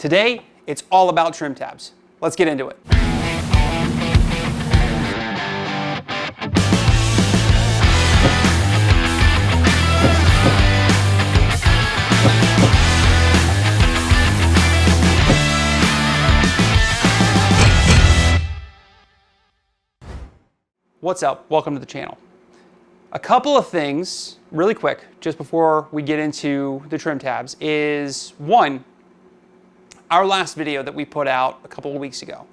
Today, it's all about trim tabs. Let's get into it. What's up? Welcome to the channel. A couple of things really quick just before we get into the trim tabs is one, our last video that we put out a couple of weeks ago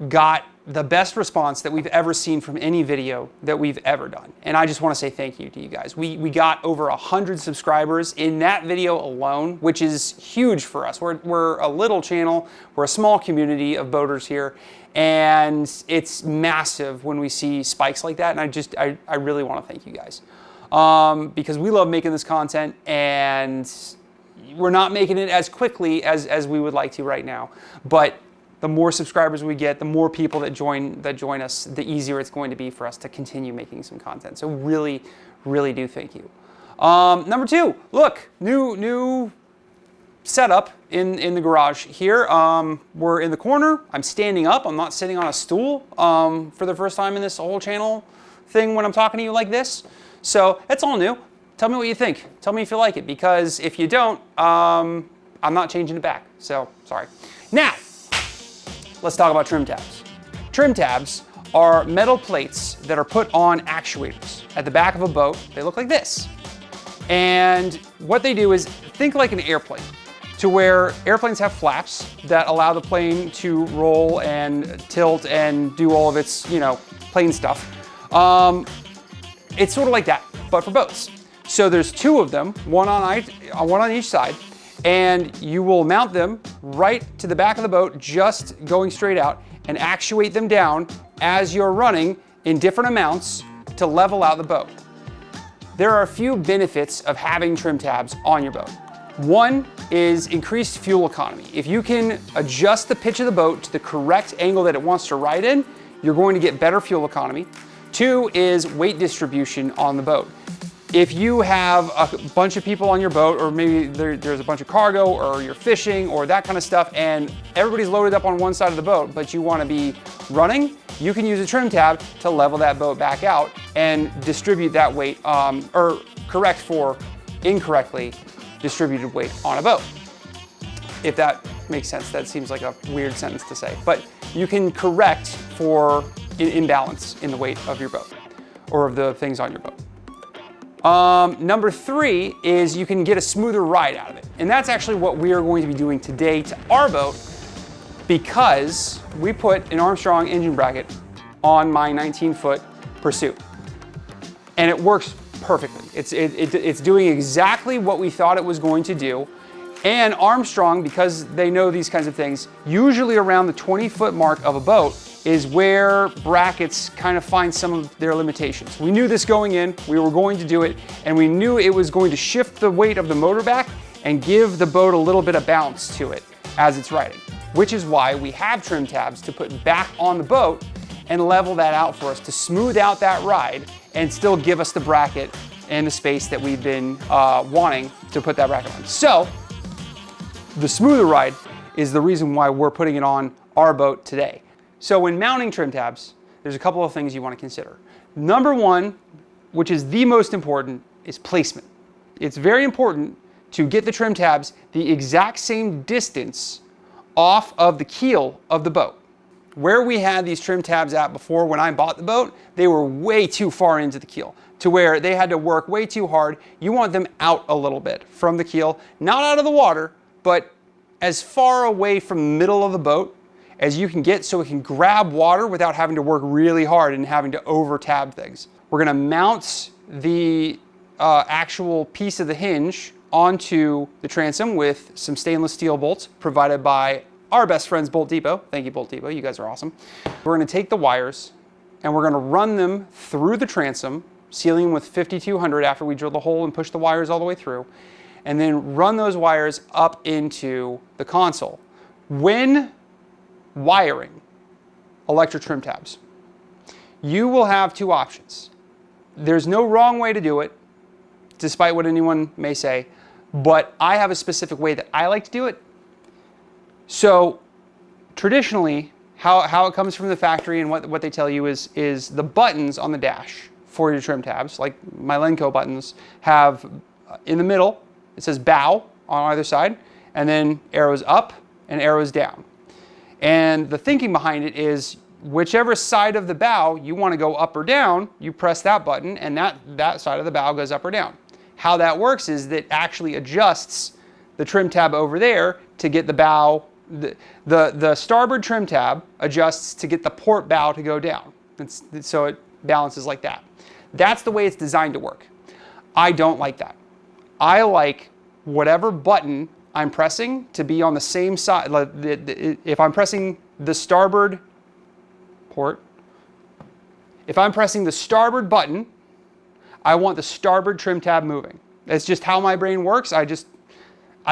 got the best response that we've ever seen from any video that we've ever done. And I just want to say thank you to you guys. We got over 100 subscribers in that video alone, which is huge for us. We're a little channel, we're a small community of boaters here, and it's massive when we see spikes like that. And I really want to thank you guys because we love making this content, and we're not making it as quickly as we would like to right now. But the more subscribers we get, the more people that join us, the easier it's going to be for us to continue making some content. So really, really do thank you. Number two, look, new setup in the garage here. We're in the corner. I'm standing up. I'm not sitting on a stool for the first time in this whole channel thing when I'm talking to you like this. So it's all new. Tell me what you think. Tell me if you like it, because if you don't, I'm not changing it back. So sorry. Now, let's talk about trim tabs. Trim tabs are metal plates that are put on actuators at the back of a boat. They look like this. And what they do is, think like an airplane, to where airplanes have flaps that allow the plane to roll and tilt and do all of its, plane stuff. It's sort of like that, but for boats. So there's two of them, one on each side, and you will mount them right to the back of the boat, just going straight out, and actuate them down as you're running in different amounts to level out the boat. There are a few benefits of having trim tabs on your boat. One is increased fuel economy. If you can adjust the pitch of the boat to the correct angle that it wants to ride in, you're going to get better fuel economy. Two is weight distribution on the boat. If you have a bunch of people on your boat, or maybe there's a bunch of cargo, or you're fishing, or that kind of stuff, and everybody's loaded up on one side of the boat, but you want to be running, you can use a trim tab to level that boat back out and distribute that weight, or correct for incorrectly distributed weight on a boat. If that makes sense. That seems like a weird sentence to say, but you can correct for imbalance in the weight of your boat, or of the things on your boat. Number three is you can get a smoother ride out of it. And that's actually what we are going to be doing today to our boat, because we put an Armstrong engine bracket on my 19-foot Pursuit. And it works perfectly. It's doing exactly what we thought it was going to do. And Armstrong, because they know these kinds of things, usually around the 20-foot mark of a boat is where brackets kind of find some of their limitations. We knew this going in, we were going to do it, and we knew it was going to shift the weight of the motor back and give the boat a little bit of bounce to it as it's riding, which is why we have trim tabs to put back on the boat and level that out for us to smooth out that ride and still give us the bracket and the space that we've been wanting to put that bracket on. So the smoother ride is the reason why we're putting it on our boat today. So when mounting trim tabs, there's a couple of things you want to consider. Number one, which is the most important, is placement. It's very important to get the trim tabs the exact same distance off of the keel of the boat. Where we had these trim tabs at before, when I bought the boat, they were way too far into the keel, to where they had to work way too hard. You want them out a little bit from the keel, not out of the water, but as far away from the middle of the boat as you can get, so it can grab water without having to work really hard and having to over tab things. We're gonna mount the actual piece of the hinge onto the transom with some stainless steel bolts provided by our best friends, Bolt Depot. Thank you, Bolt Depot, you guys are awesome. We're gonna take the wires and we're gonna run them through the transom, sealing them with 5200 after we drill the hole and push the wires all the way through, and then run those wires up into the console. When wiring electric trim tabs, you will have two options. There's no wrong way to do it, despite what anyone may say, but I have a specific way that I like to do it. So traditionally, how it comes from the factory and what they tell you is the buttons on the dash for your trim tabs, like my Lenco buttons, have in the middle, it says bow on either side, and then arrows up and arrows down. And the thinking behind it is whichever side of the bow you want to go up or down, you press that button and that side of the bow goes up or down. How that works is that actually adjusts the trim tab over there to get the bow, the starboard trim tab adjusts to get the port bow to go down. So it balances like that. That's the way it's designed to work. I don't like that. I like whatever button I'm pressing to be on the same side. If I'm pressing the starboard port, if I'm pressing the starboard button, I want the starboard trim tab moving. That's just how my brain works. I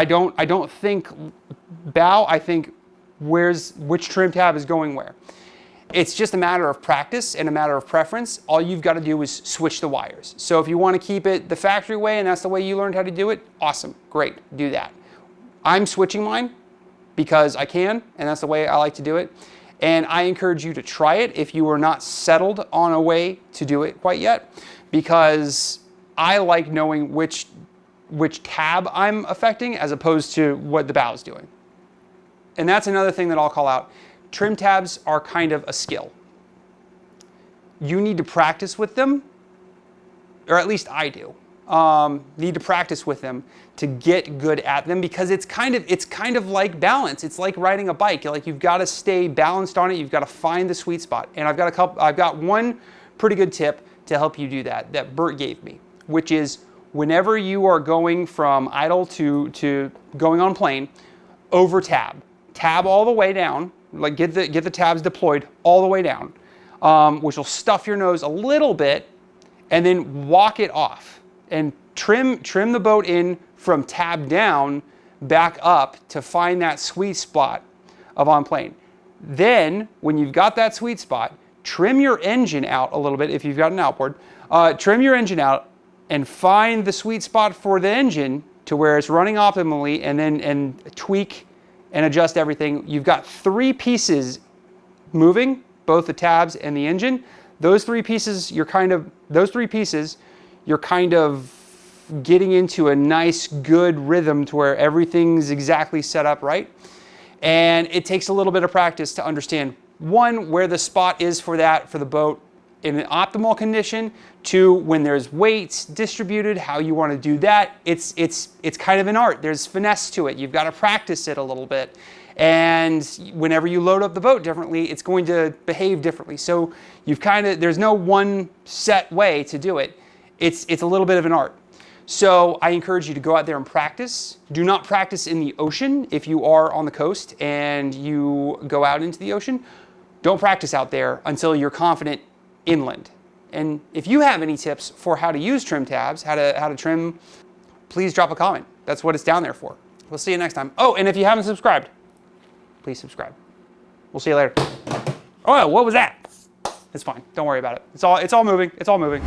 don't think bow, I think which trim tab is going where. It's just a matter of practice and a matter of preference. All you've got to do is switch the wires. So if you want to keep it the factory way and that's the way you learned how to do it, awesome, great, do that. I'm switching mine because I can, and that's the way I like to do it. And I encourage you to try it if you are not settled on a way to do it quite yet, because I like knowing which tab I'm affecting as opposed to what the bow is doing. And that's another thing that I'll call out. Trim tabs are kind of a skill. You need to practice with them, or at least I do. Need to practice with them to get good at them, because it's kind of like balance. It's like riding a bike. Like, you've got to stay balanced on it. You've got to find the sweet spot. And I've got one pretty good tip to help you do that Bert gave me, which is whenever you are going from idle to going on plane, over tab all the way down. Like, get the tabs deployed all the way down, which will stuff your nose a little bit, and then walk it off and trim the boat in from tab down back up to find that sweet spot of on plane. Then when you've got that sweet spot, trim your engine out a little bit if you've got an outboard. Trim your engine out and find the sweet spot for the engine to where it's running optimally, and tweak and adjust everything. You've got three pieces moving, both the tabs and the engine. Those three pieces, you're kind of getting into a nice, good rhythm to where everything's exactly set up right. And it takes a little bit of practice to understand, one, where the spot is for the boat in an optimal condition. Two, when there's weights distributed, how you want to do that. It's kind of an art. There's finesse to it. You've got to practice it a little bit. And whenever you load up the boat differently, it's going to behave differently. So there's no one set way to do it. It's a little bit of an art. So I encourage you to go out there and practice. Do not practice in the ocean if you are on the coast and you go out into the ocean. Don't practice out there until you're confident inland. And if you have any tips for how to use trim tabs, how to trim, please drop a comment. That's what it's down there for. We'll see you next time. Oh, and if you haven't subscribed, please subscribe. We'll see you later. Oh, what was that? It's fine. Don't worry about it. It's all moving. It's all moving.